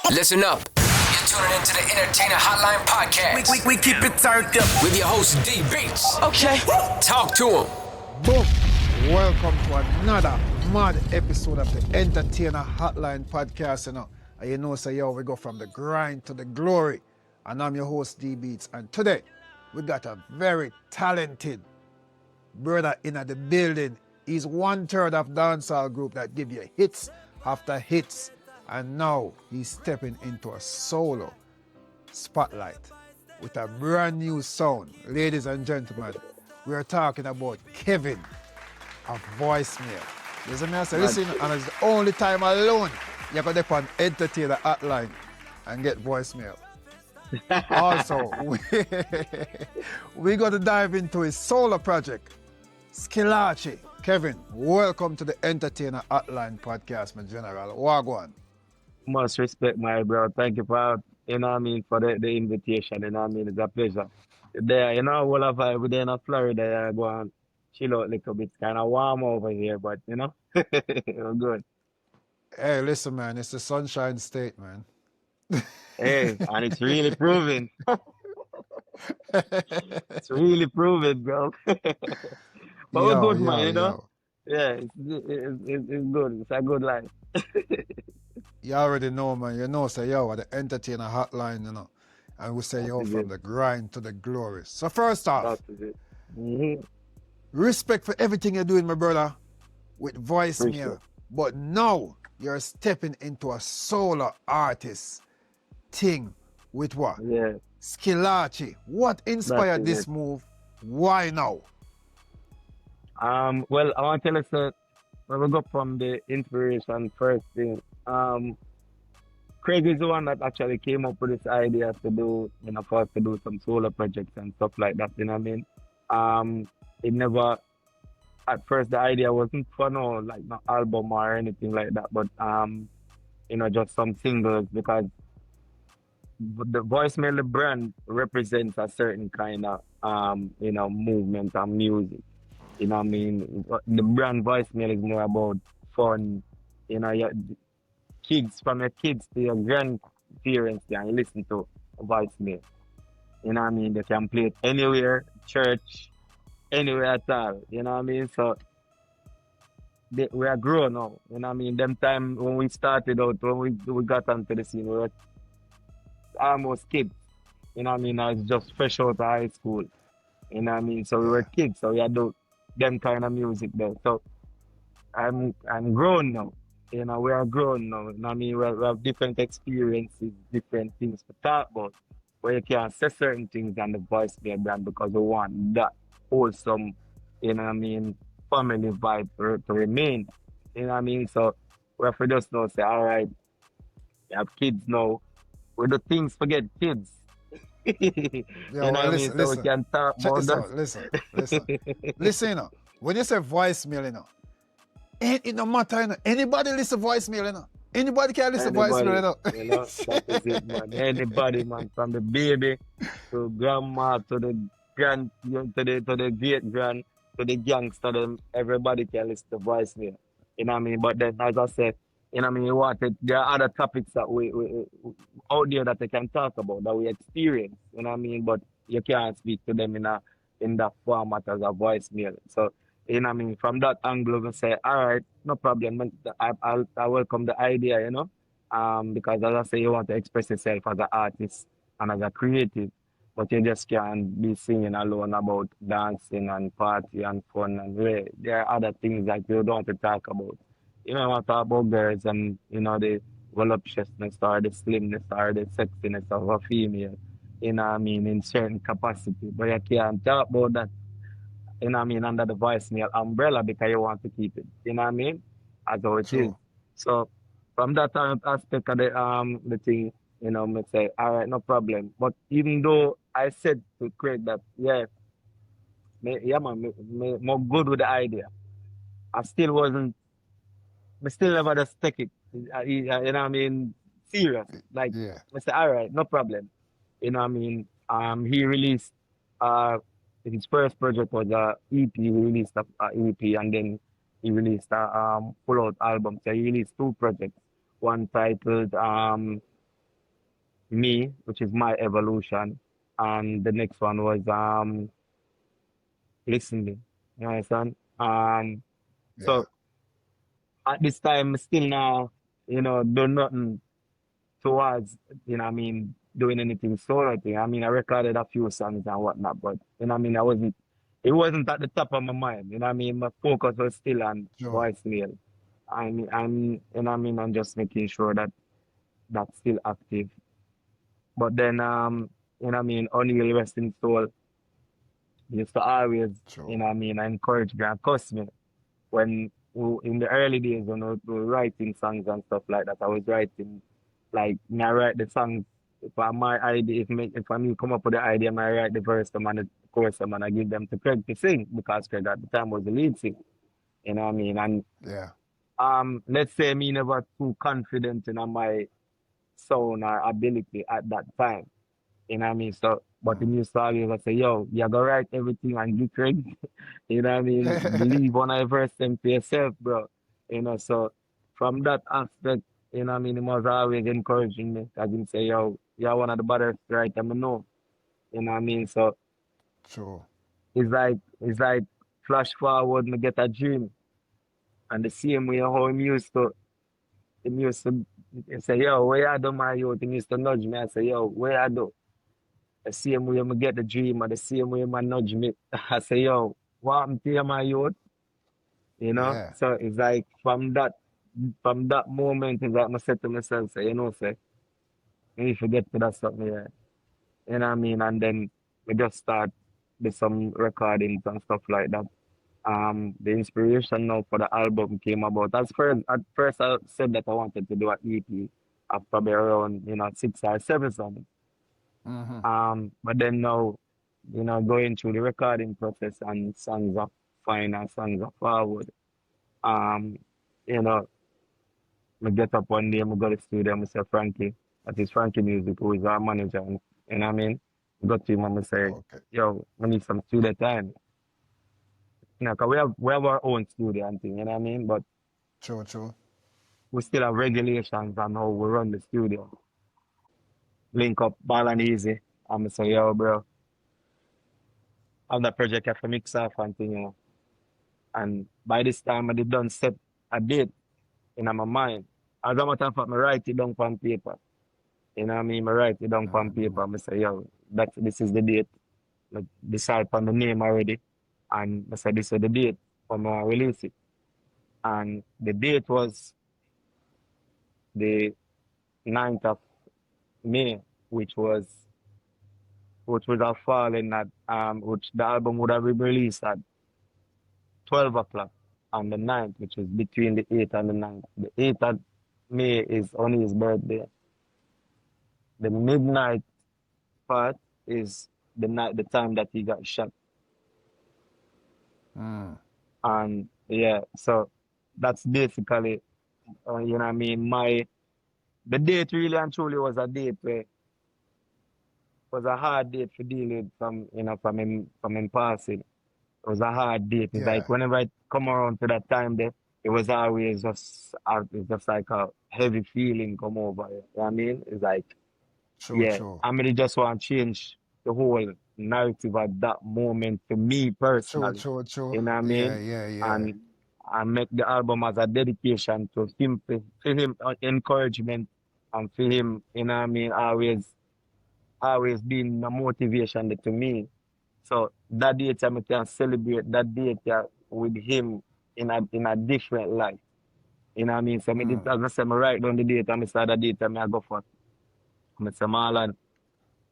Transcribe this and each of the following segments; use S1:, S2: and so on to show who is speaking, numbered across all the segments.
S1: Listen up. You're tuning into the Entertainer Hotline Podcast.
S2: We keep it turned up.
S1: With your host, D Beats.
S2: Okay.
S1: Talk to him.
S3: Boom! Welcome to another mad episode of the Entertainer Hotline Podcast. And you know, we go from the grind to the glory. And I'm your host, D Beats. And today, we got a very talented brother in the building. He's 1/3 of dancehall group that give you hits after hits. And now he's stepping into a solo spotlight with a brand new sound. Ladies and gentlemen, we are talking about Kevyn of Voicemail. Listen, I say, listen, and it's the only time alone you can go on Entertainer Hotline and get voicemail. Also, we're going to dive into his solo project, SKILLVCHI. Kevyn, welcome to the Entertainer Hotline Podcast, my general. Wagwan.
S4: Much respect, my bro. Thank you for, for the invitation. It's a pleasure. There, all of we're there in Florida, I go and chill out a little bit. It's kind of warm over here, but, we're good.
S3: Hey, listen, man, it's the Sunshine State, man.
S4: Hey, and it's really proven. It's really proven, bro. But we're good, man, Yeah, it's good. It's a good life.
S3: You already know, man. You know, say, at the Entertainer Hotline, and we say, from the grind to the glory. So first off, respect for everything you're doing, my brother, with voicemail. But now you're stepping into a solo artist thing with what?
S4: Yeah.
S3: SKILLVCHI. What inspired this move? Why now?
S4: Well, I want to tell you, sir, when we go from the inspiration first thing, Craig is the one that actually came up with this idea to do, for us to do some solo projects and stuff like that, It never, at first the idea wasn't for no album or anything like that, but, just some singles, because the Voicemail, the brand, represents a certain kind of, movement and music. The brand Voicemail is more about fun, your kids, from your kids to your grandparents, and listen to Voicemail. They can play it anywhere, church, anywhere at all, So we are grown now, Them time when we started out, when we got onto the scene, we were almost kids, I was just fresh out of high school, So we were kids, so we had them kind of music there. So I'm grown now. We are grown now. We have different experiences, different things to talk about. Where you can say certain things on the Voicemail brand because we want that wholesome, family vibe to remain. So we have to just now say, all right, we have kids now. We do things for get kids.
S3: Listen,
S4: So we can talk about that.
S3: Listen, when you say voicemail, it no matter, anybody listen voicemail, Anybody can listen voicemail,
S4: That is it, man. Anybody, man, from the baby to grandma to the grand to the great grand to the gangster, them everybody can listen to voicemail. But then, as I said, we wanted, there are other topics that we out there that they can talk about, that we experience, but you can't speak to them in that format as a voicemail. So, from that angle, we say, all right, no problem. I welcome the idea, because as I say, you want to express yourself as an artist and as a creative, but you just can't be singing alone about dancing and party and fun and there are other things that you don't want to talk about. You don't want to talk about girls and, the voluptuousness or the slimness or the sexiness of a female, in certain capacity. But you can't talk about that, under the voicemail umbrella because you want to keep it, as how it is. So from that aspect of the thing, me say, all right, no problem. But even though I said to Craig that, me more good with the idea, I still never just take it, serious. I say, all right, no problem. He released, his first project was a EP. He released a EP, and then he released a full-out album. So he released two projects. One titled Me, which is my evolution, and the next one was listening. You understand?
S3: Yeah.
S4: So at this time, still now, do nothing towards, doing anything solo thing. I mean, I recorded a few songs and whatnot, but it wasn't at the top of my mind. My focus was still on
S3: Sure.
S4: voicemail. I'm just making sure that that's still active. But then, O'Neal rest in soul used to always,
S3: Sure.
S4: encourage me and cuss me when in the early days when we were writing songs and stuff like that. I was writing like me I write the songs if I my idea if I come up with the idea, I write the verse them and the chorus them and I give them to Craig to sing because Craig at the time was the lead singer. You know what I mean? And
S3: Yeah.
S4: let's say me never too confident in my sound or ability at that time. You know what I mean? So, but the
S3: Mm.
S4: new song is I say, yo, you gotta write everything and get Craig. You know what I mean? Believe on I verse them to yourself, bro. So from that aspect, he was always encouraging me. As him say, yo, you're one of the baddest writer I know. You know what I mean? So
S3: Sure.
S4: it's like flash forward, me get a dream. And the same way how him used to say, yo, where you do my youth? He used to nudge me. I say, yo, where I do? The same way I get the dream, or the same way I nudge me. I say, yo, what happened to you, my youth?
S3: Yeah.
S4: So it's like from that moment, it's like I said to myself, say, say, you need to get to that something here. You know what I mean? And then we just start with some recordings and stuff like that. The inspiration now for the album came about. At first I said that I wanted to do an EP of probably around, 6 or 7 songs.
S3: Mm-hmm.
S4: But then now, going through the recording process and songs are fine and songs are forward. Um, you know, I get up one day, I go to the studio, I say Frankie, that is Frankie Music, who is our manager, and, you know what I mean? I go to him and I say,
S3: Okay.
S4: yo, we need some studio time. 'Cause we have our own studio and thing, you know what I mean? But
S3: True. True.
S4: we still have regulations on how we run the studio. Link up ball and easy. I'm say, yo, bro, on that project I have to mix off and thing. And by this time I did done set a date in my mind. As a matter of fact, I write it down on paper. You know what I mean? I write it down on
S3: Mm-hmm.
S4: paper. I say, yo, this is the date. Like decide on the name already. And I said this is the date for my release it. And the date was the 9th of May, which was which would have fallen at which the album would have been released at 12 o'clock on the 9th, which is between the 8th and the 9th. The 8th of May is on his birthday. The midnight part is the time that he got shot.
S3: Mm.
S4: And yeah, so that's basically, you know what I mean? The date really and truly was a date where was a hard date to deal with from him passing. It was a hard date. It's like
S3: Yeah.
S4: whenever I come around to that time there, it was always it's just like a heavy feeling come over you. You know what I mean? It's like,
S3: True.
S4: yeah,
S3: True.
S4: I mean, it just want to change the whole narrative at that moment to me
S3: True.
S4: personally.
S3: True. True.
S4: You know what I
S3: Yeah.
S4: mean?
S3: Yeah. Yeah.
S4: And I make the album as a dedication to him, for him encouragement, and for him, you know what I mean, always being a motivation to me. So that date I can celebrate that date with him in a different light. You know what I mean? So
S3: Mm.
S4: as I say, I write down the date and I say the date I go for. I say, Marlon,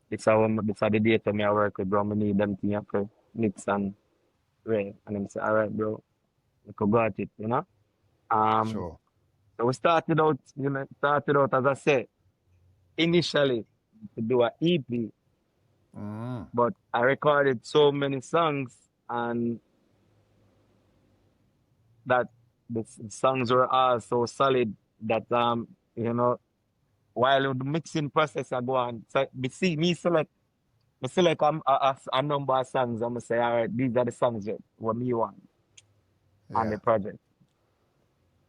S4: this is the date I work with, bro. I need them things for mix and Ray. And I say, all right, bro, we could go at it. Um,
S3: Sure.
S4: so we started out as I said, initially to do an EP,
S3: Mm.
S4: but I recorded so many songs and that songs were all so solid that you know while the mixing process I go on, so me select a number of songs. I'm gonna say, all right, these are the songs that what me want on the
S3: Yeah.
S4: project.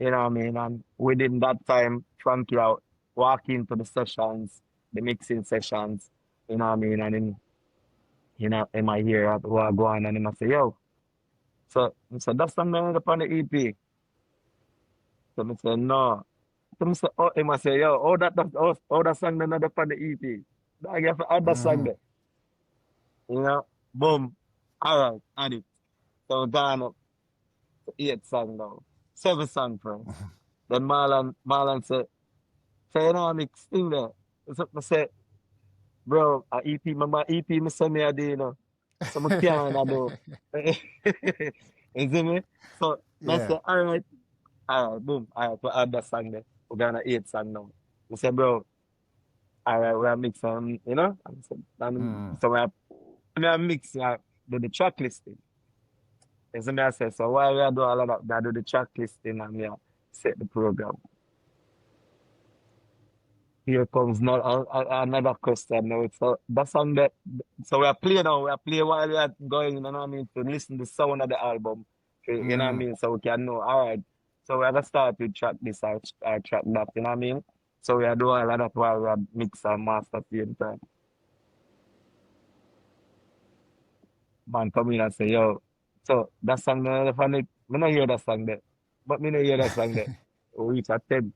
S4: You know what I mean? And within that time, Frankie out walk into the sessions, the mixing sessions, you know what I mean? And then, in my ear, who I go on and him I say, yo, so that's something up on the EP. So I say, no. So I say, oh, him I say, yo, oh, that song then up on the EP. I get for other song there. Boom. All right, add it. So we're gone up to 8 song now. 7 song first. Then Marlon said, say, mix thing there. So I said, bro, a EP, my EP, me send me a day, So I can't do. You see me? So I said, all right, boom. All right, we add that song there. We're gonna 8 song now. I said, bro, all right, we're mix some, And I said, so I mix, do the track listing. And so I said, so while we do all of that, I do the track listing and I set the program. Here comes another question now. So that's on that. So we are playing now. We are playing while we are going, you know what I mean, to listen to the sound of the album. You know what I mean? So we can know, all right. So we have to start with track this or track that, you know what I mean? So we are doing all of that while we are mix and master at the same time. Man come in and say, yo, so that song the funny, I don't hear that song there. But me no hear that song there. Reach at 10,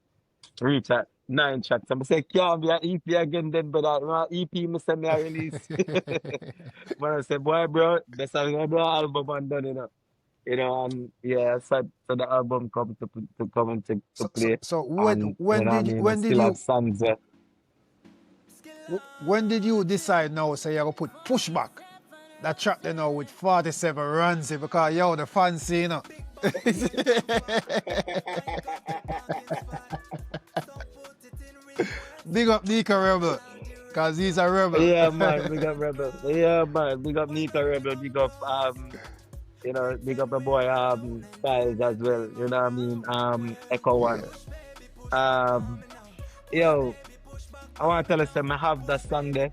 S4: reach at 9 tracks. I say, can't be an EP again then, but EP me send me a release. But I say, boy, bro, that's how we do an album and done, and so the album come to come and to play.
S3: So when did you
S4: have songs there.
S3: When did you decide now, say you're gonna put Pushback? That track there now with 47 runs because the fancy, Big up Nika Rebel, cause he's a rebel.
S4: Yeah, man, big up Rebel. Yeah, man, big up Nika Rebel. Big up big up the boy Styles as well. You know what I mean? Echo One. Yo, I want to tell you something. I have that song there.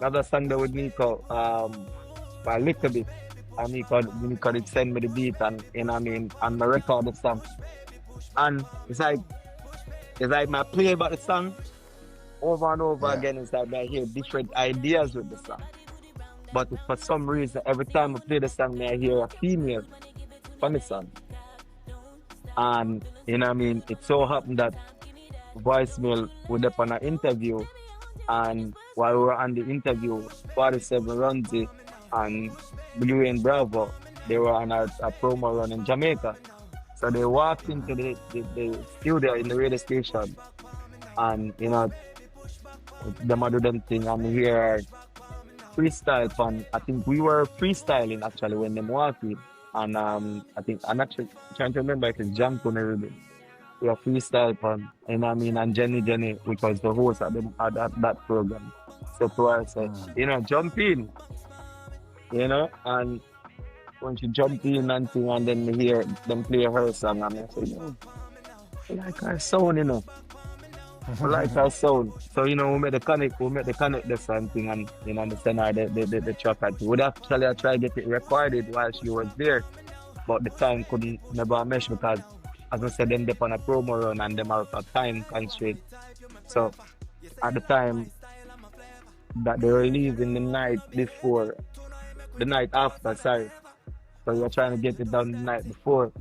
S4: I have that song there with Nico. For a little bit. And Nico did send me the beat and and I record the song. And it's like I play about the song over and over again. It's like I hear different ideas with the song. But for some reason, every time I play the song, I hear a female on the song. And it so happened that voicemail would up on an interview, and while we were on the interview, 47 runs it, and Blue and Bravo, they were on a promo run in Jamaica. So they walked into the studio in the radio station, and them do them thing, and here freestyle fun. I think we were freestyling actually when them walked in, and I think I'm actually trying to remember if it's Janko Nerubi. We were freestyle fun, and Jenny, which was the host at that program. So to her said, jump in, and when she jumped in and thing, and then we hear them play her song, and I say, I like her sound, I like her sound. So, we made the connect this and thing, and, the send the track. I would actually try to get it recorded while she was there, but the time couldn't never mesh because, as I said, them dip on a promo run and them are a time constraint. So, at the time that they were leaving the night after, sorry. So we were trying to get it done the night before,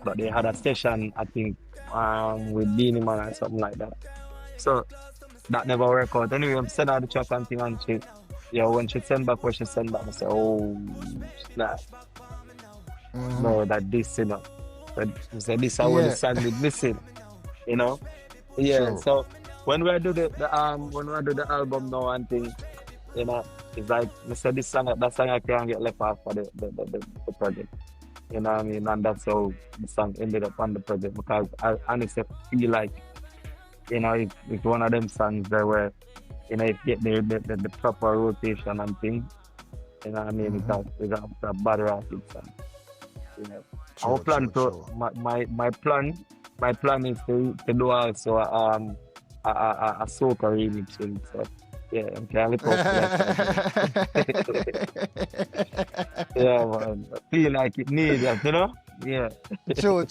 S4: but they had a session, I think, with Beanie Man or something like that. So that never worked out. Anyway, I'm sending out the track and thing, and when she sent back what she sent back, I said, oh, snap. No, that this, But I said, this is what the song is missing, Yeah,
S3: Sure.
S4: so when we do the album now and thing, it's like I said, that song I can't get left off for the project. And that's how the song ended up on the project, because I honestly feel like, if one of them songs there where, if you get the proper rotation and thing, it's a bad rapid song. Our plan my plan is to do also a soca remix. So I'm trying to look out for that. Yeah, man. I feel like it needs that, Yeah.
S3: True.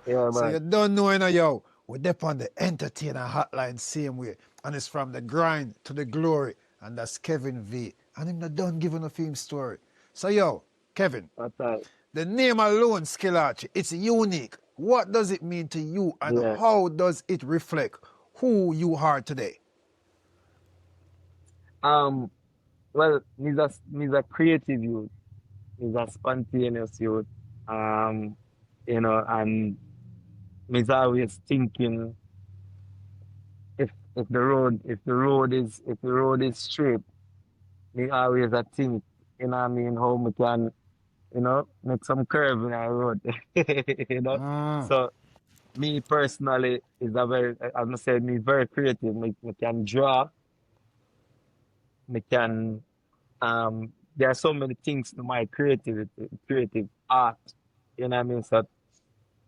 S4: Yeah,
S3: So
S4: man.
S3: you don't know, yo. we're there on the entertainer hotline same way. And it's from the grind to the glory. And that's Kevyn V. And him not done giving a film story. So yo, Kevyn,
S4: That's right.
S3: the name alone, SKILLVCHI, it's unique. What does it mean to you and
S4: Yeah.
S3: how does it reflect who you are today?
S4: Well, me's a creative youth. Me's a spontaneous youth. And me's always thinking if the road is straight, me always a think, how we can, make some curve in our road. you know.
S3: Mm.
S4: So me personally is I'm gonna say me very creative. Me can draw, me can there are so many things to my creative art, So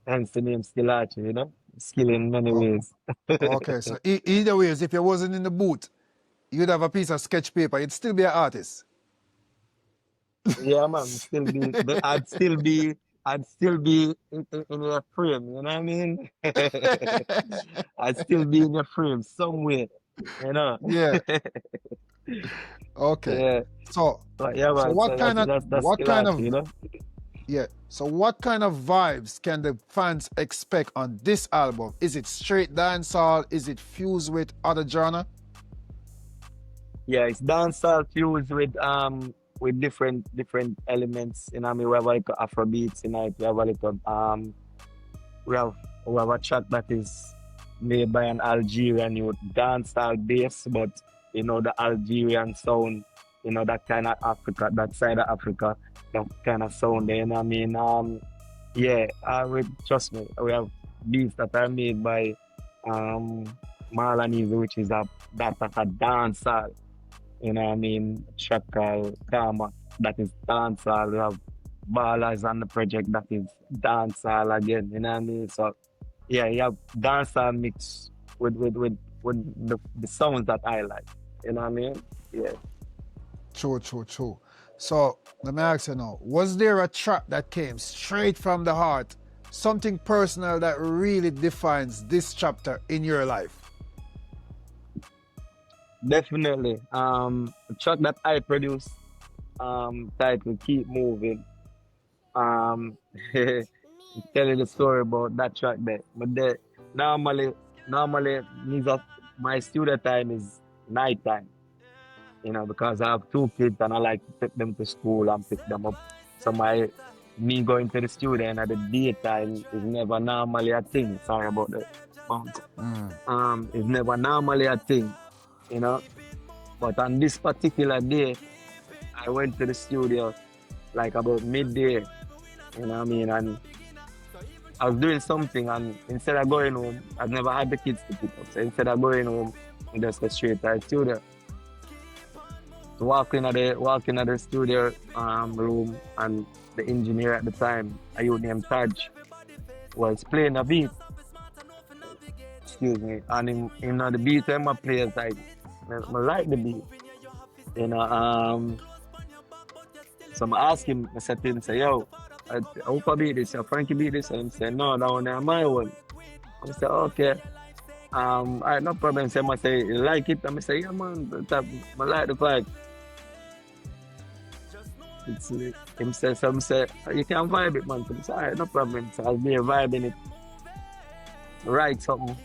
S4: hence the name SKILLVCHI, skill in many
S3: Oh,
S4: ways.
S3: okay, so either ways, if you wasn't in the booth, you'd have a piece of sketch paper, you'd still be an artist.
S4: Yeah, man, I'd still be in your frame, you know what I mean? I'd still be in your frame somewhere, you know.
S3: Yeah, okay.
S4: Yeah,
S3: So,
S4: but yeah,
S3: so
S4: man.
S3: what
S4: So
S3: kind of
S4: that's
S3: what kind
S4: SKILLVCHI.
S3: of yeah? So what kind of vibes can the fans expect on this album? Is it straight dancehall? Is it fused with other genre?
S4: Yeah, it's dancehall fused with different elements. We have like Afro beats, we have like we have a track that is made by an Algerian youth, dancehall bass, but the Algerian sound, that kind of Africa, that side of Africa, that kind of sound there, yeah, trust me, we have beats that are made by Marlon, which is that's a dancehall. Track Karma, that is dancehall. We have Ballers on the project that is dancehall again, So yeah, you have dancehall mix with the songs that I like. Yeah.
S3: True. So let me ask you now, was there a track that came straight from the heart, something personal that really defines this chapter in your life?
S4: Definitely. The track that I produced, titled Keep Moving. Um telling the story about that track there. But normally my studio time is night time, because I have two kids and I like to take them to school and pick them up. So me going to the studio and at the daytime is never normally a thing. Sorry about the bounce. It's never normally a thing, you know. But on this particular day, I went to the studio like about midday, and I was doing something, and instead of going home, I've never had the kids to pick up. So instead of going home, I just go straight to the studio. So walking at the studio room, and the engineer at the time, a youth named Taj, was playing a beat. Excuse me. And in the beat I play is like, I like the beat. So I asked him, I said to him, yo, I hope I beat this, Frankie beat this, and he said, no, that one is my one. I said, okay. All right, no problem. So I say, you like it? I say, yeah, man, I like the vibe. Him said, you can vibe it, man. So I said, all right, no problem. So I'll be vibing it, write something,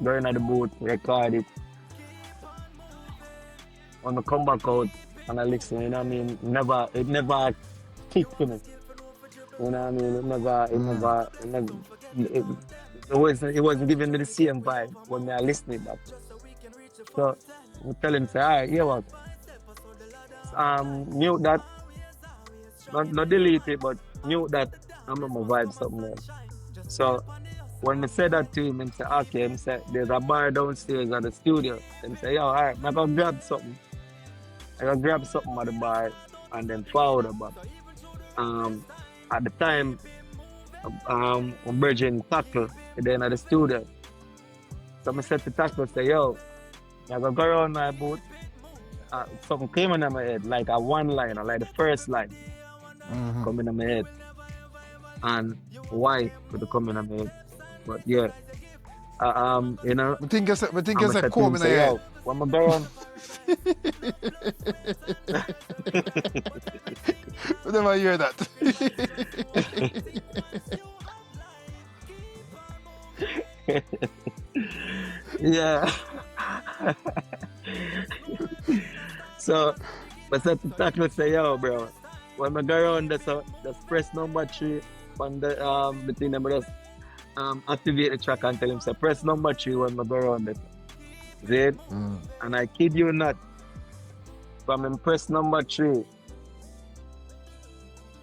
S4: go in at the booth, record it. When I come back out and I listen, it never clicked to me. It wasn't giving me the same vibe when I listening back. So I tell him, say, all right, hear what? Mute that, not delete it, but mute that. I'm gonna vibe something else. So when I said that to him, he said, okay, he said, there's a bar downstairs at the studio. And he said, yo, all right, I'm gonna grab something. I gotta grab something at the bar and then follow the bar. At the time, I'm bridging Tackle at the end of the studio. So I said to Tackle, say, yo, I gotta go around my booth. Something came in my head, like a one-liner, like the first line coming in my head. And why could it come in my head? But yeah, You know,
S3: I think
S4: I'm
S3: it's
S4: a
S3: a
S4: set him
S3: comb in the
S4: say,
S3: head.
S4: yo, when I go on,
S3: I never hear that.
S4: yeah. So, but set to tackle say, yo, bro, when I go on, that's press number 3 on the between them, just activate the track and tell him, say, press number 3 when I go on it. See? And I kid you not, from press number 3,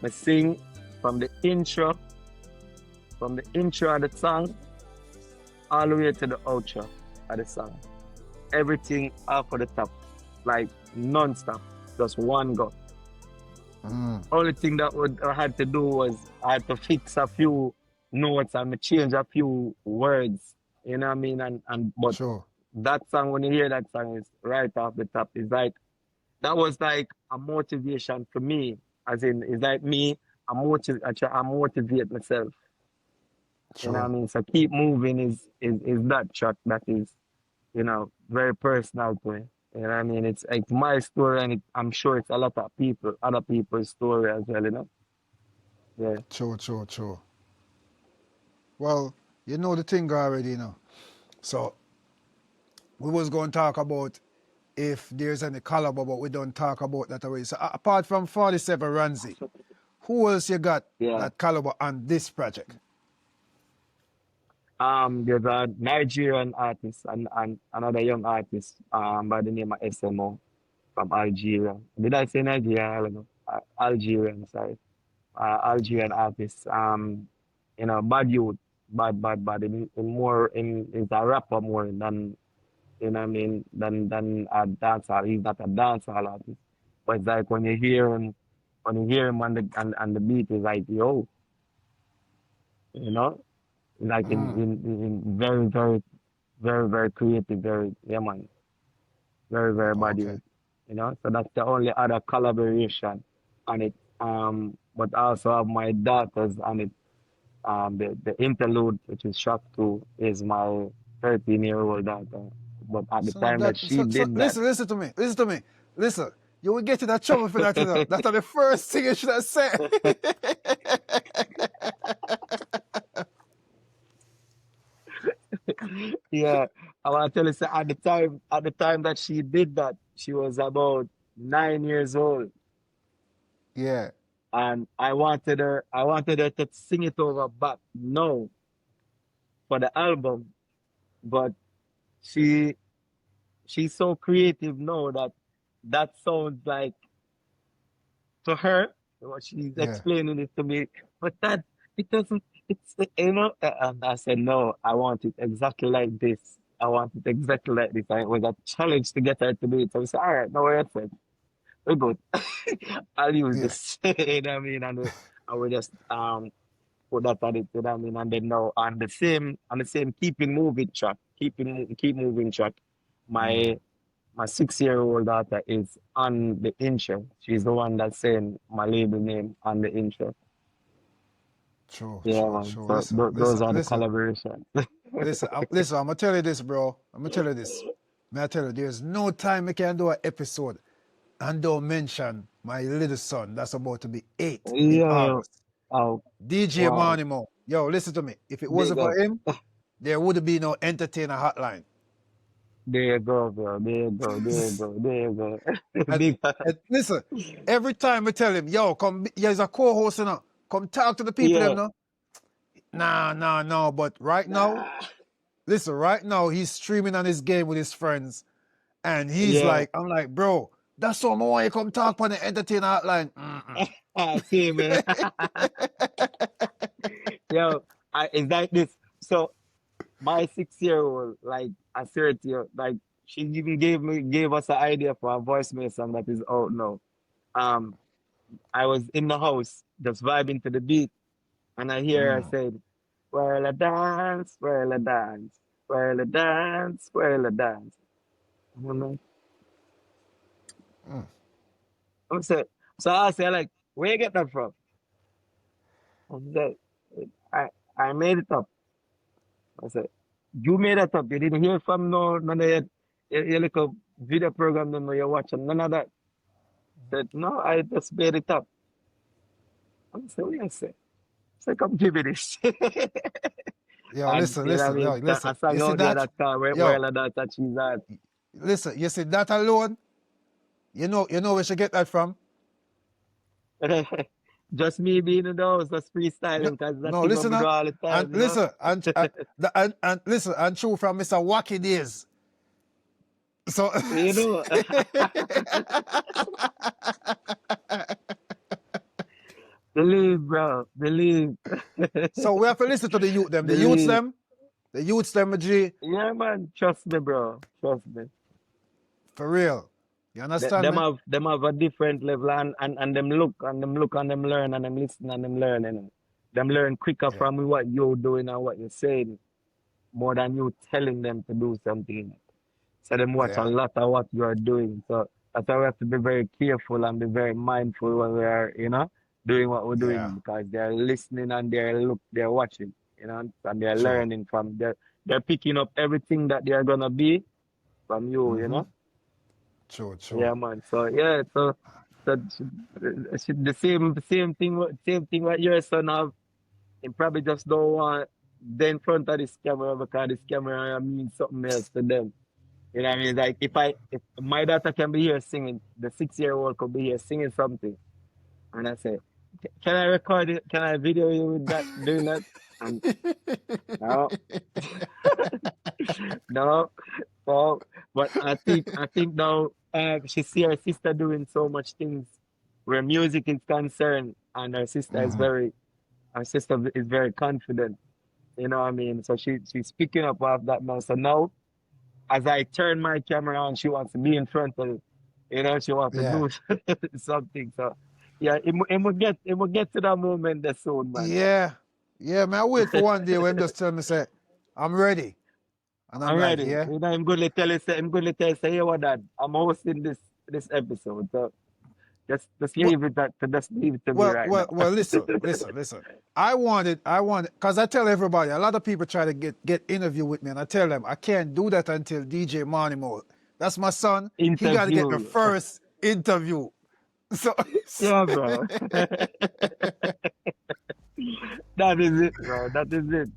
S4: I sing from the intro of the song all the way to the outro of the song. Everything off of the top, like non-stop, just one go. Only thing that I had to do was I had to fix a few notes and change a few words, you know what I mean? But
S3: Sure.
S4: that song, when you hear that song, is right off the top. It's like that was like a motivation for me, as in it's like me, I motivate myself. You know what I
S3: Sure.
S4: mean? So keep moving is that track that is, you know, very personal to me. You know what I mean? It's my story, and I'm sure it's a lot of other people's story as well, you know? Yeah.
S3: True. Well, you know the thing already, you know. So we was going to talk about if there's any collab, but we don't talk about that already. So apart from 47 Ranzi, who else you got
S4: Yeah.
S3: that collab on this project?
S4: There's a Nigerian artist and another young artist by the name of SMO from Algeria. Did I say Nigeria? I don't know. Algerian, sorry. Algerian artist. You know, bad youth, bad. He's a rapper more than, you know what I mean, than a dancer. He's not a dancehall artist. But it's like when you hear him on the beat, it's like, yo, you know, like in very creative, very, yeah man, very bad
S3: Okay.
S4: youth, you know. So that's the only other collaboration on it. But I also have my daughters on it. The interlude, which is track 2, is my 13-year-old daughter. But at the time that she did that,
S3: Listen to me. Listen, you will get in that trouble for that, you know. That's the first thing you should have said.
S4: yeah, I want to tell you, so at the time that she did that, she was about 9 years old,
S3: Yeah.
S4: and I wanted her to sing it over back no for the album, but she she's so creative now that that sounds like to her what she's
S3: Yeah.
S4: explaining it to me, but that it doesn't. It's you know, and I said no, I want it exactly like this. I want it exactly like this. And it was a challenge to get her to do it. So I said, all right, no worries, we're good. I'll use
S3: Yeah.
S4: this. You know what I mean? And I will just put that on it, you know what I mean? And then now on the same keep moving track. My 6-year-old daughter is on the intro. She's the one that's saying my label name on the intro.
S3: True.
S4: Yeah, man. So
S3: Listen,
S4: those are the collaborations.
S3: listen, I'm gonna tell you this, bro. I'm gonna tell you this. May I tell you, there's no time I can do an episode and don't mention my little son that's about to be 8 in
S4: Yeah.
S3: August.
S4: Oh,
S3: DJ
S4: wow.
S3: Monimo. Yo, listen to me. If it
S4: Big
S3: wasn't for
S4: up.
S3: him, there would be no entertainer hotline.
S4: There you go, bro. There you go. There you go. There you go.
S3: And,
S4: Big up.
S3: and listen, every time I tell him, yo, come, he's a co-host, you know, come talk to the people, them,
S4: Yeah.
S3: no? Nah. But right now,
S4: Nah.
S3: listen, right now, he's streaming on his game with his friends. And he's
S4: Yeah.
S3: like, I'm like, bro, that's so more you come talk on the entertainer hotline.
S4: See, man. Yo, it's like this. So my 6-year-old, like a 30, like she even gave us an idea for a voicemail song that is out now. Um, I was in the house just vibing to the beat, and I hear her saying, "Whirl a dance, whirl a dance, whirl a dance, whirl a dance." I'm like, I'm saying, so I say like, where you get that from? I said, I I made it up. I said, You made that up. You didn't hear from none of your little video program them where you're watching. None of that. Said, no, I just made it up. I said, what do you say? So come give me this.
S3: Yo,
S4: And
S3: listen,
S4: you know what I
S3: listen, yo,
S4: mean?
S3: listen.
S4: I sang
S3: You see
S4: out there
S3: that?
S4: that car where
S3: Yo,
S4: all of that she's at.
S3: listen, you see that alone? You know where she get that from?
S4: Just me being in the house, just
S3: No,
S4: freestyling, because that's
S3: no,
S4: thing what
S3: listen
S4: we do
S3: up.
S4: all the
S3: And
S4: time, you know?
S3: listen, and true from Mr. Wacky days. So
S4: You know? Believe, bro. Believe.
S3: so we have to listen to the youth them.
S4: Believe.
S3: The youths them, G,
S4: Yeah, man. Trust me, bro. Trust me.
S3: for real. You understand
S4: Them
S3: me?
S4: have a different level and them look and them learn and them listen and them learn and them learn quicker
S3: Yeah,
S4: from what you're doing and what you're saying more than you telling them to do something. So them watch a
S3: yeah,
S4: lot of what you are doing. So that's why we have to be very careful and be very mindful when we are, doing what we're
S3: yeah,
S4: doing because they're listening and they're watching, and they're
S3: true.
S4: learning they're picking up everything that they're gonna be from you.
S3: True, true.
S4: Yeah, man. So yeah, so the same thing what your son have. He probably just don't want the in front of this camera because this camera means something else to them. You know what I mean? Like if my daughter can be here singing, the 6-year-old could be here singing something, and I say, can I record it? Can I video you with that doing that? And no, no, no. But I think now she see her sister doing so much things where music is concerned, and her sister is very confident. You know what I mean? So she's picking up off that now. So now as I turn my camera on, she wants to be in front of it. She wants to
S3: Yeah,
S4: do something. So yeah, it will get to that moment that soon, man.
S3: yeah, yeah, man. I wait for one day when him just tell me, say, I'm ready. And I'm
S4: I'm
S3: like,
S4: ready.
S3: yeah.
S4: I'm going to tell you, say, hey, what dad, I'm hosting this episode. So just
S3: Well,
S4: leave it to me right now.
S3: listen. I wanted, because I tell everybody, a lot of people try to get interview with me, and I tell them I can't do that until DJ Monimo. That's my son. He got to get the
S4: Interview.
S3: first interview. So,
S4: Yeah, bro. That is it, bro. That is it.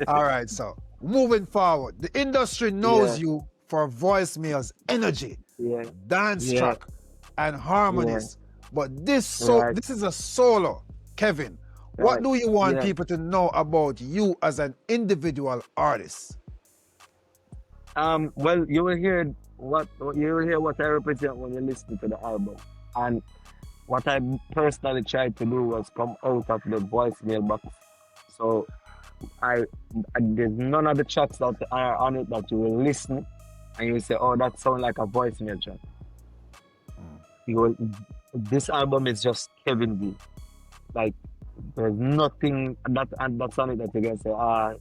S3: all right. So moving forward, the industry knows
S4: Yeah,
S3: you for voicemails, energy,
S4: yeah,
S3: dance
S4: yeah,
S3: track, and
S4: yeah.
S3: harmonies. But
S4: Right,
S3: this is a solo. Kevin, what
S4: right.
S3: do you want
S4: Yeah.
S3: people to know about you as an individual artist?
S4: Well, you will hear what I represent when you listen to the album. And what I personally tried to do was come out of the voicemail box. So I, there's none of the tracks that are on it that you will listen and you will say, oh, that sounds like a voicemail track. You will, this album is just Kevin V. Like there's nothing that's on it that you can say,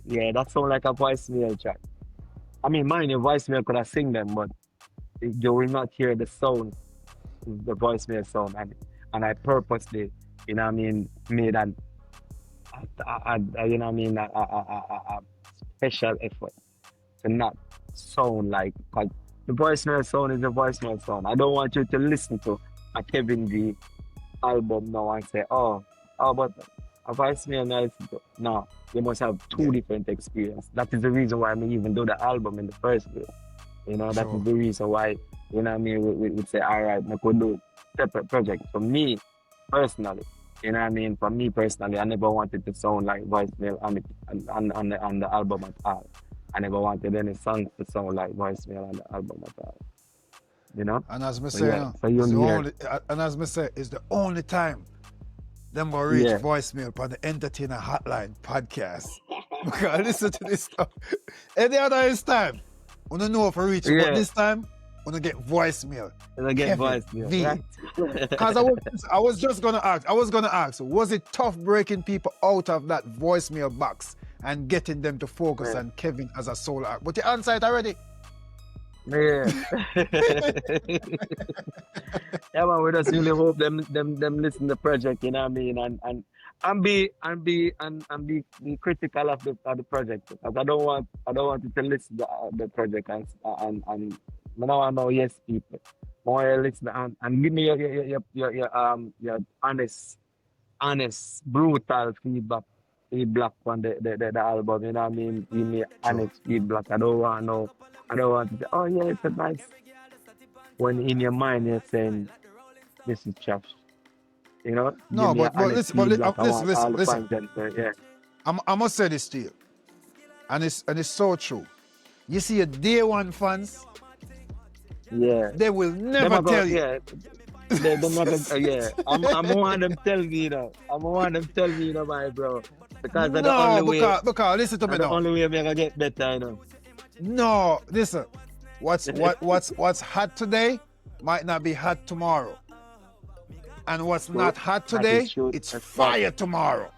S4: yeah, that sounds like a voicemail track. I mean, mind your voicemail could have sing them, but you will not hear the sound, the voicemail sound, and I purposely, made a special effort to not sound like, cause the voicemail sound is a voicemail sound. I don't want you to listen to a Kevin D album now and say, but a voicemail now listen to. No, you must have
S3: Yeah,
S4: two different experiences. That is the reason why I even do the album in the first place. That is
S3: sure.
S4: the reason why, we say, all right, we could do separate project. For me personally, for me personally, I never wanted to sound like voicemail on the album at all. I never wanted any songs to sound like voicemail on the album at all. You know?
S3: And as me
S4: So
S3: say,
S4: yeah, so you
S3: it's the
S4: only hear,
S3: only, and as me say, it's the only time them will reach
S4: yeah.
S3: voicemail on the Entertainer Hotline podcast. Because listen to this stuff. Any other time, we don't know if we reach it, but
S4: Yeah,
S3: this time, we don't get voicemail.
S4: and I get
S3: Kevin
S4: voicemail,
S3: V.
S4: right?
S3: Because I was just gonna ask, was it tough breaking people out of that voicemail box and getting them to focus
S4: Yeah.
S3: on Kevin as a solo act? But you answered it already.
S4: Yeah. Yeah, man, we just really hope them listen to the project, you know what I mean, and be critical of the project because I don't want you to listen to the project and I don't want no yes people. More listen and give me your honest brutal feedback on the album, you know what I mean? Give me
S3: True.
S4: honest feedback. I don't want to say, oh yeah, it's a nice when in your mind you're saying this is trash. You know, give
S3: No,
S4: me an
S3: but
S4: honest
S3: listen,
S4: feedback. I
S3: listen,
S4: want
S3: listen,
S4: all the
S3: listen.
S4: fans and say, yeah,
S3: I must say this to you, and it's so true. You see, your day one fans,
S4: yeah.
S3: they will
S4: Them
S3: never
S4: I go,
S3: tell you.
S4: yeah. Them not gonna, yeah. I'm want them tell me, you know. I'm want them tell me, you know, my bro, because that's the only
S3: No,
S4: way.
S3: because listen to me
S4: That's the
S3: now.
S4: only way me gonna get better, you know.
S3: No, listen. What's hot today might not be hot tomorrow, and what's
S4: True.
S3: not hot
S4: That is
S3: today,
S4: true.
S3: it's
S4: That's fact.
S3: fire tomorrow.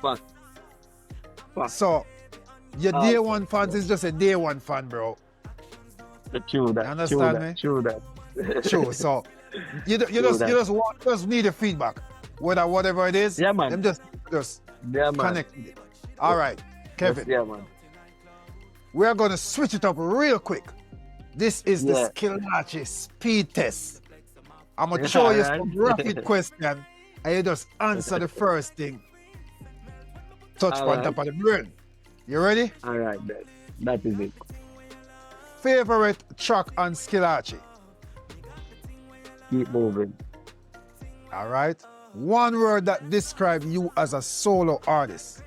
S4: Fact. Fact.
S3: So your
S4: All
S3: day
S4: fact,
S3: one fans
S4: bro.
S3: is just a day one fan, bro.
S4: True
S3: You
S4: that. True
S3: understand
S4: that.
S3: me?
S4: True that.
S3: True. So
S4: True that.
S3: just need the feedback, whatever it is.
S4: Yeah, man.
S3: Them just
S4: Yeah, man.
S3: connect with it. All right,
S4: Yes,
S3: Kevin.
S4: yeah, man.
S3: We are gonna switch it up real quick. This is the
S4: Yeah.
S3: SKILLVCHI speed test. I'm gonna
S4: All
S3: show you
S4: right.
S3: some rapid question, and you just answer the first thing. Touch
S4: All
S3: point
S4: right.
S3: top of the brain. You ready?
S4: All right, that is it.
S3: Favorite track on SKILLVCHI?
S4: Keep moving.
S3: All right. One word that describes you as a solo artist.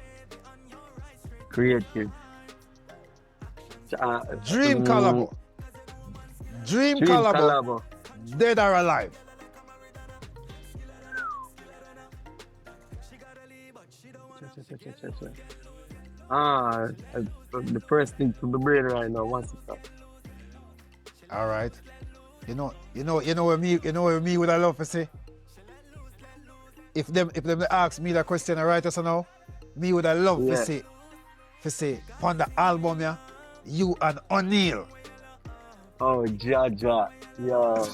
S4: Creative. Uh,
S3: Dream collabo. Dream
S4: Dream
S3: collabo.
S4: collabo.
S3: Dead or alive?
S4: The first thing to the brain right now. Once it's up.
S3: All right. You know what me would I love to say? If them ask me that question right us now, me would I love
S4: Yeah.
S3: to say on the album, yeah, you and O'Neal.
S4: Oh, Jaja. Yo.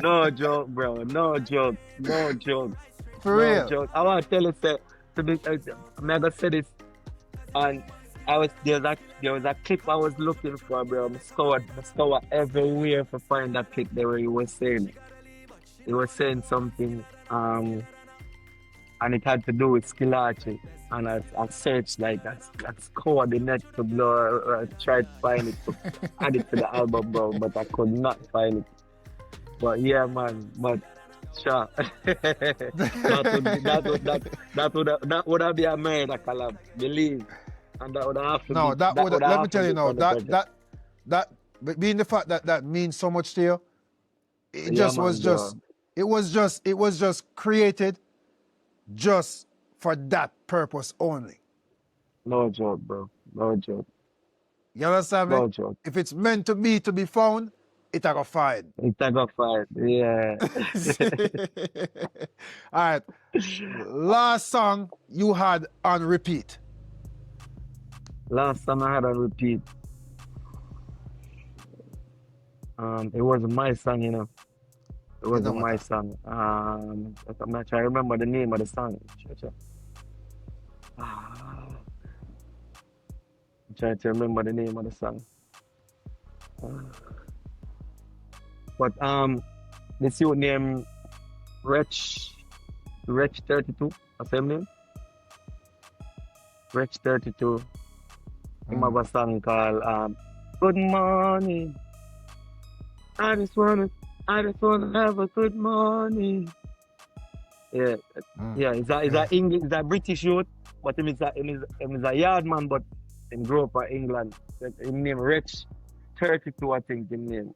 S4: No joke, bro. No joke. No joke.
S3: For
S4: No
S3: real.
S4: joke. I want to tell you, say, I'm gonna say this, and there was a clip I was looking for, bro. I scoured everywhere to find that clip there where he was saying something, and it had to do with SKILLVCHI. And I searched like I scoured the net to blow, I tried to find it to add it to the album, bro, but I could not find it. But yeah, man, but sure. that would have been a murder collab, believe. And that would have to
S3: No,
S4: be
S3: that would
S4: have
S3: let me
S4: to
S3: tell
S4: be
S3: you now,
S4: on the project.
S3: that being the fact that means so much to you, it
S4: Yeah,
S3: just
S4: man,
S3: was
S4: bro.
S3: it was just created just for that purpose only.
S4: No joke, bro. No joke.
S3: You understand me?
S4: No joke.
S3: If it's meant to be found, it a go find.
S4: It's a good fight. Yeah.
S3: All right. Last song you had on repeat.
S4: Last time I had a repeat. It wasn't my song, you know. It wasn't
S3: what
S4: my
S3: that-
S4: song. I'm not trying to remember the name of the song. I'm trying to remember the name of the song. But this youth name Wretch 32. What's his name? Wretch 32. He have a song called Good Morning. I just wanna have a good morning. Yeah, yeah. It's a English, it's a British youth, but him is a yard man, but him grew up in England. His name Rich 32, I think. His name.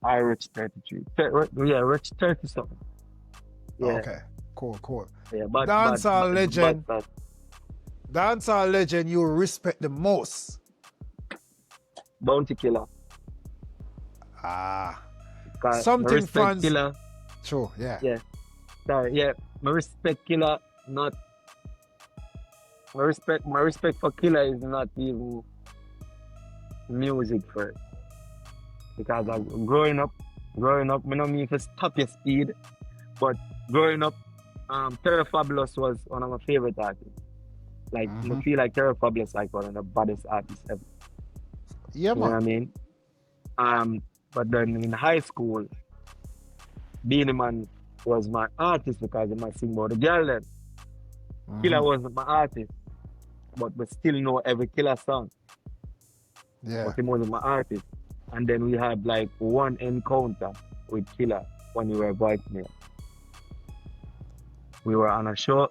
S4: Rich 33. Yeah, Rich 30 something. Yeah.
S3: Okay. Cool.
S4: Yeah, but
S3: Dancehall legend.
S4: but
S3: Dancehall legend you respect the most.
S4: Bounty Killer.
S3: Something
S4: my respect
S3: fans.
S4: Killer.
S3: True, yeah.
S4: Yeah. Sorry, yeah. My respect Killer, not my respect for Killer is not even music first. Because me no mean to stop your speed, but growing up, Terror Fabulous was one of my favorite artists. Like, I feel like Terror Fabulous like one of the baddest artists ever.
S3: Yeah,
S4: You know what I
S3: man.
S4: mean? But then in high school, Beanie Man was my artist because he might sing about the girl then. Killer wasn't my artist, but we still know every Killer song.
S3: Yeah.
S4: But he wasn't my artist. And then we had like one encounter with Killer when we were voicemail. We were on a show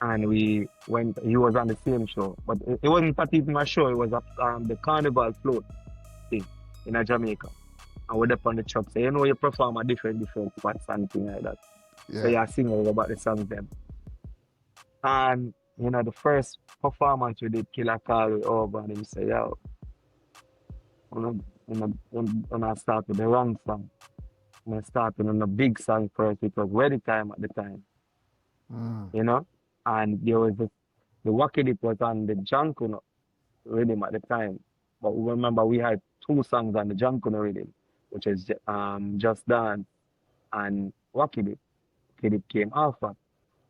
S4: and he was on the same show. But it wasn't even a show, it was the carnival float thing in Jamaica. And we're up on the truck. So you perform a different spots and thing like that. So
S3: Yeah.
S4: you sing about the songs them. And the first performance we did, Killer called me over and he said, yo, when I start with the wrong song. When I started on the big song first, it was Wedding Time at the time. And there was the Wacky Dip was on the Junkuno rhythm at the time. But remember we had two songs on the Junkuno rhythm, which is Just Dance and Wacky Dip. Wacky Dip came after.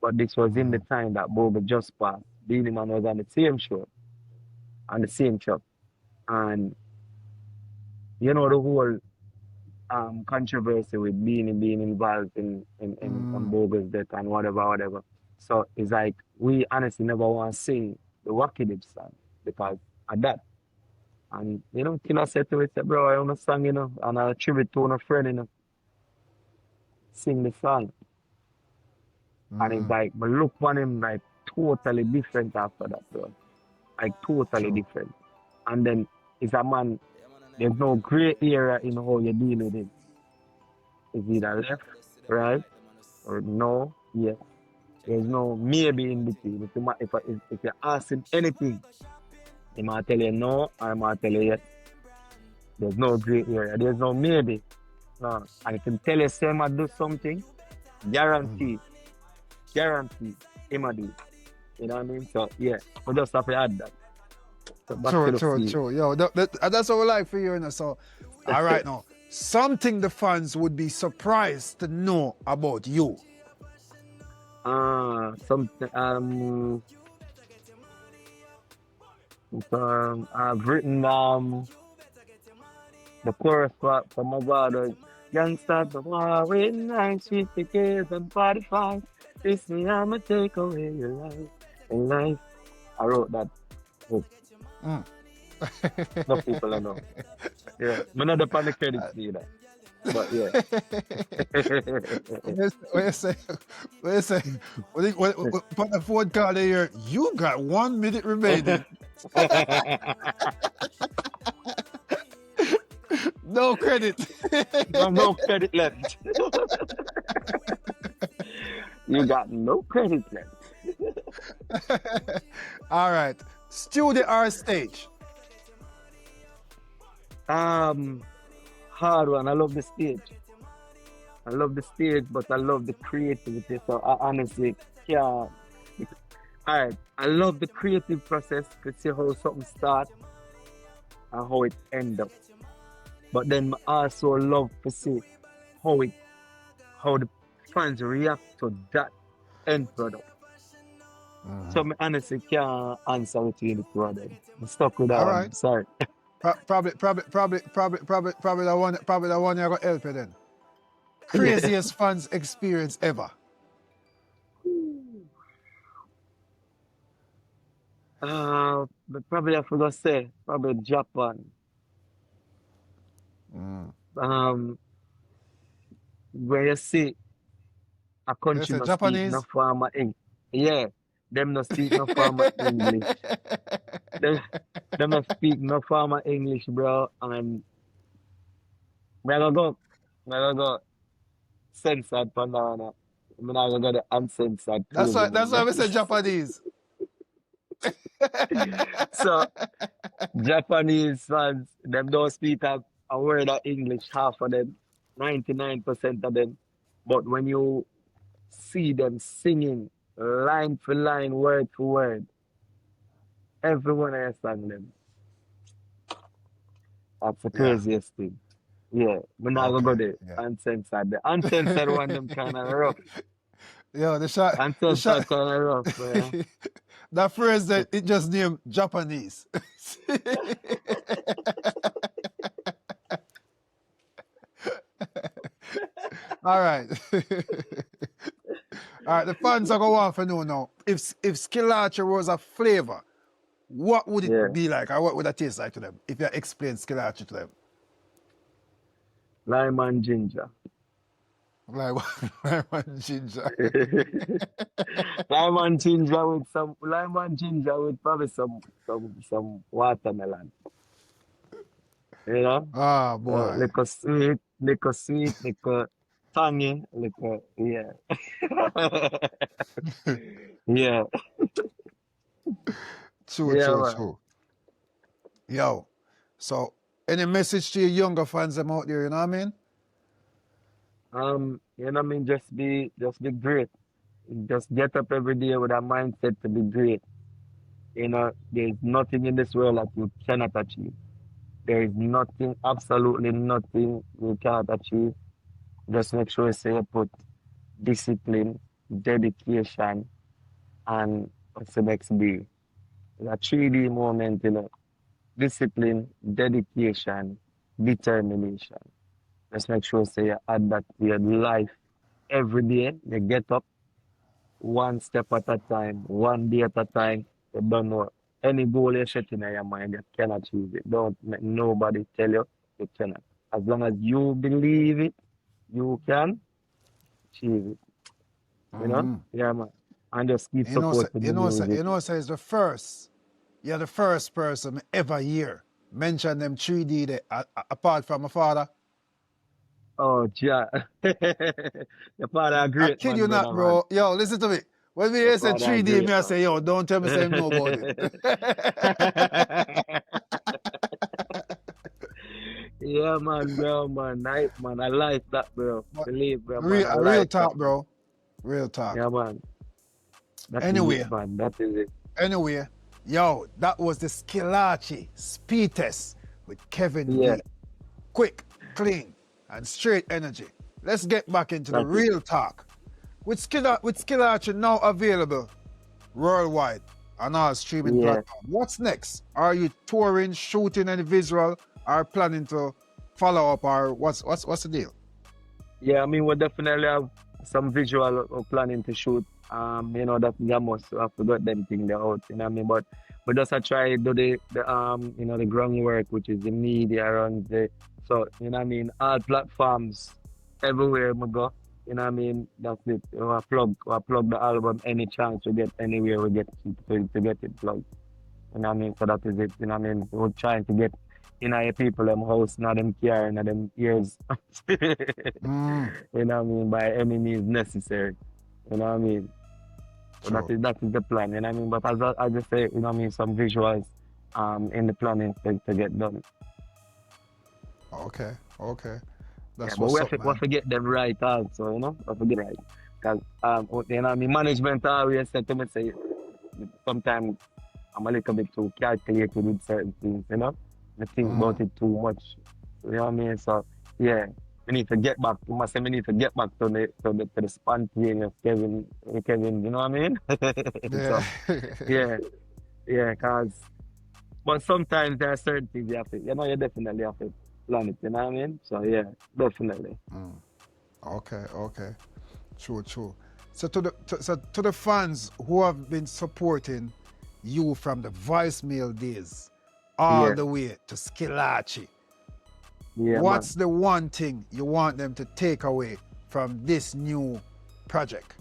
S4: But this was in the time that Boba just passed. Beanie Man was on the same show, on the same truck. And the whole controversy with being involved in Boga's death and whatever. So it's like we honestly never want to sing the Wacky Dip song because of that. And Killer said to me, bro, I want to song, and I tribute to a friend, sing the song. And it's like, but look on him like totally different after that, bro. Like totally different. And then it's a man, there's no gray area in how you deal with it. It's either left, right, or no, yes. There's no maybe in between. If you ask him anything, he might tell you no, or he might tell you yes. There's no gray area. There's no maybe. No. And if he tell you say I do something, guarantee, he might do it. You know what I mean? So yeah, we just have to add that. So
S3: True. Yo, that's what we like for you, So, all right now, something the fans would be surprised to know about you.
S4: Something. I've written the chorus for my brother. Young start the war with 950 kids and 45. This me, I'ma take away your life. In life, I wrote that book. No people I know. Yeah, I'm not up on the credits either. But yeah.
S3: What you say? Put the phone call here. You got 1 minute remaining. No credit.
S4: No credit left. You got no credit left.
S3: All right. Studio or stage?
S4: Hard one. I love the stage. But I love the creativity. So I honestly can't. Alright, I love the creative process to see how something starts and how it ends up. But then I also love to see how the fans react to that end product. So I honestly can't answer it to you, brother. I'm stuck with that
S3: All
S4: one.
S3: right.
S4: Sorry.
S3: Probably the one you're gonna help you then. Craziest fans experience ever.
S4: But probably I forgot to say probably Japan. Where you see a country no speak
S3: Japanese?
S4: no formal English. Yeah, them no speak no formal English. Them no speak no formal English, bro. And me go censored Pandana. I'm gonna go the uncensored.
S3: That's why we say Japanese.
S4: So Japanese fans, them don't speak a word of English, half of them, 99% of them. But when you see them singing line for line, word for word, every one of your song them. That's the
S3: Yeah.
S4: craziest thing. Yeah, we're not gonna go
S3: Okay.
S4: there.
S3: Yeah.
S4: Uncensored. The uncensored one them kind of rough.
S3: Yo, the shot,
S4: Uncensored kind of rough, man.
S3: that phrase that it just named Japanese. All right. All right, the fans are going to know now. If Skillarchi was a flavor, what would it
S4: Yeah.
S3: be like, or what would it taste like to them? If you explain Skillarchi to them,
S4: Lime and ginger.
S3: like lemon ginger.
S4: Lime and ginger with probably some watermelon. You know?
S3: Ah, boy.
S4: Little sweet, little tangy, little yeah. Yeah.
S3: True,
S4: Yeah,
S3: true,
S4: man.
S3: true. Yo, so any message to your younger fans them out there? You know what I mean?
S4: You know what I mean? Just be great. Just get up every day with a mindset to be great. You know, there's nothing in this world that you cannot achieve. There is nothing, absolutely nothing you cannot achieve. Just make sure you put discipline, dedication, and what's the next B? A 3D moment, you know. Discipline, dedication, determination. Just make sure you add that to your life every day. You get up one step at a time, one day at a time. You don't know any goal you set in your mind, you can achieve it. Don't let nobody tell you cannot. As long as you believe it, you can achieve it. You know?
S3: Mhm.
S4: Yeah, man. And just keep
S3: You know, say,
S4: supporting the music.
S3: it's the first. You're the first person ever hear mention them 3D there, apart from my father.
S4: Oh, yeah. Your father a
S3: I
S4: great
S3: kid
S4: man,
S3: you not,
S4: brother, man.
S3: bro. Yo, listen to me. When we
S4: Your
S3: hear say
S4: father a
S3: 3D,
S4: great
S3: me I
S4: man.
S3: say, yo, don't tell me say him know about it.
S4: Yeah, man, bro, man. Nice, man. I like that, bro.
S3: But
S4: Believe, bro, man. I
S3: real
S4: like that,
S3: talk,
S4: man.
S3: bro. Real talk.
S4: Yeah, man. That is
S3: Anyway,
S4: it, man. That is it.
S3: yo, that was the Skillarchi speed test with Kevin
S4: Yeah,
S3: V. Quick, clean, and straight energy. Let's get back into the
S4: that is.
S3: real talk. With Skillarchi now available worldwide on all streaming
S4: Yeah.
S3: platforms, what's next? Are you touring, shooting any visual, or planning to follow up, or what's the deal?
S4: Yeah, I mean, we definitely have some visual planning to shoot. You know, that we must have to get them thing there out, you know what I mean? But we just try do the you know, the groundwork, which is the media around the, so, you know what I mean, all platforms, everywhere we go, you know what I mean? That's it. We plug the album any chance we get, anywhere we get to get it plugged. You know what I mean? So that is it. You know what I mean? We're trying to get in our people them house, not them care, not them ears.
S3: Mm,
S4: You know what I mean? By any means necessary. You know what I mean? So
S3: true.
S4: that is the plan. You know what I mean? But as I just say, you know what I mean, some visuals in the planning to get done.
S3: Okay.
S4: Yeah,
S3: That's
S4: but
S3: what's up,
S4: we have
S3: man.
S4: to get them right also, you know? We have to get right. Because you know what I mean, management always said to me say sometimes I'm a little bit too calculated with certain things, you know? I think about it too much. You know what I mean? So yeah, we need to get back. You must say we need to get back to the spontaneous Kevin. You know what I mean?
S3: Yeah.
S4: So yeah, yeah. Cause but sometimes there are certain things you have to. You know, you definitely have to plan it. You know what I mean? So yeah, definitely.
S3: Okay. True. So to the fans who have been supporting you from the voicemail days all
S4: Yeah,
S3: the way to Skillarchi,
S4: yeah, man.
S3: what's the one thing you want them to take away from this new project?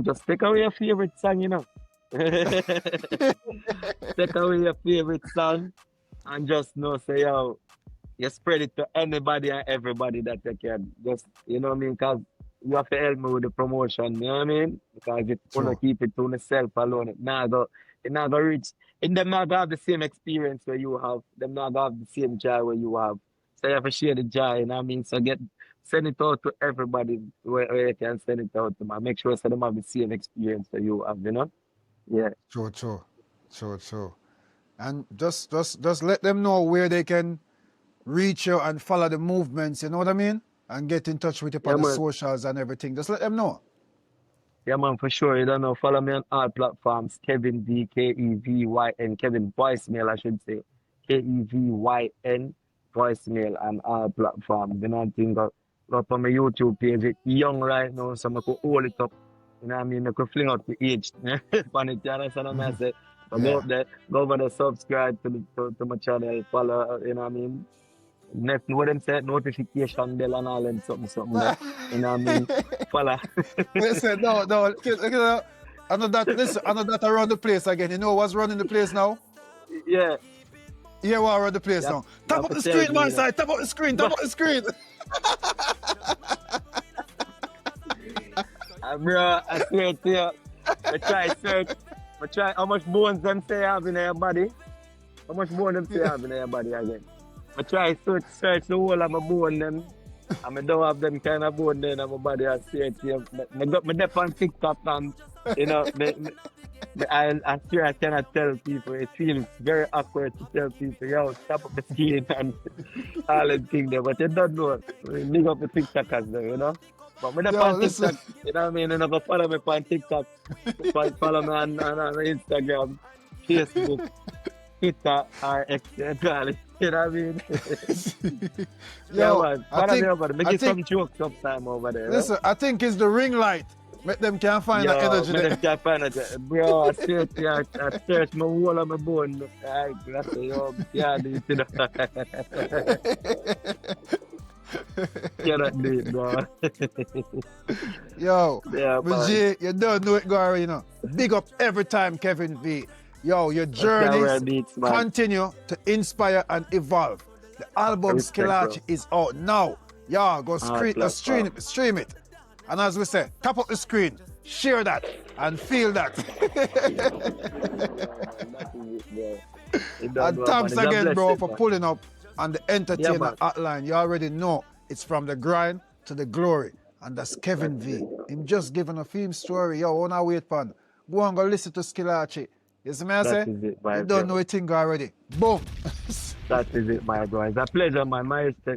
S4: Just take away your favorite song. You know. Take away your favorite song and just know say yo, you spread it to anybody and everybody that you can. Just, you know what I mean? Because you have to help me with the promotion, you know what I mean? Because if you want to
S3: True.
S4: keep it to yourself alone, it not go reach. It them not gonna have the same experience where you have. Them not gonna have the same joy where you have. So you have to share the joy, you know what I mean? So send it out to everybody where you can send it out to them. Make sure so them have the same experience that you have, you know? Yeah.
S3: True. True. And just let them know where they can reach you and follow the movements, you know what I mean? And get in touch with you
S4: Yeah,
S3: on the
S4: man.
S3: socials and everything. Just let them know.
S4: Yeah, man, for sure. You don't know. Follow me on all platforms. Kevyn D, Kevyn, Kevin voicemail, I should say. Kevyn voicemail on all platforms. You know what I think? Go up on my YouTube page. It's young right now, so I could hold it up. You know what I mean? I could fling out the age. On it, you understand what I say? So go
S3: Yeah.
S4: up there, go over there, subscribe to my channel, follow, you know what I mean? What them say, notification bell and all them something there. You know what I mean? Follow.
S3: Listen, no. I know that around the place again. You know what's running the place now?
S4: Yeah.
S3: Yeah, what around the place
S4: You have,
S3: now?
S4: you
S3: Tap
S4: have
S3: up
S4: to
S3: the
S4: tell
S3: screen,
S4: me,
S3: my
S4: you know.
S3: side. Tap up the screen. Tap up the screen.
S4: Bro, I swear to you, I try search. I try how much bones them say have in their body. How much bone them say have in their body again. I try search the whole of my bone them. And I don't have them kind of bone there in my body. I swear to you. I got my dep on TikTok and, you know, I swear I cannot tell people. It feels very awkward to tell people, yo, stop up the skin and all them things there. But they don't know. Big up the TikTokers there, you know. But when I
S3: Yo,
S4: on
S3: listen.
S4: TikTok, you know what I mean? And if you follow me on TikTok, follow me on Instagram, Facebook, Twitter, or X, you know what I mean? Yeah,
S3: Yo,
S4: man. Follow me over there. Make
S3: I
S4: it some
S3: think,
S4: jokes sometime over there.
S3: listen, I think it's the ring light. Make them can't find that
S4: Yo,
S3: energy
S4: man,
S3: there.
S4: them can't find it. Bro, I search, yeah, I search my whole of my bone. I say, yo, yeah, this, you know. Cannot do it, bro.
S3: Yo,
S4: Yeah,
S3: but
S4: man.
S3: G, you don't know it, Gary, you know. Big up every time, Kevin V. Yo, your
S4: I can't wear
S3: journeys
S4: beats, man.
S3: continue to inspire and evolve. The album
S4: Respect, bro.
S3: SKILLVCHI is out now. Yo, go
S4: All
S3: stream it. And as we say, tap up the screen, share that, and feel that. And thanks again, bro, for pulling up on the Entertainer
S4: man.
S3: Hotline. You already know it's from the grind to the glory. And that's Kevyn V. Him just giving a film story. Yo, on our wait pan. Go and go listen to SKILLVCHI. You see me I say?
S4: That is it, my
S3: You don't
S4: bro.
S3: know a thing already. Boom.
S4: That is it, my bro. It's a pleasure, man. My respect.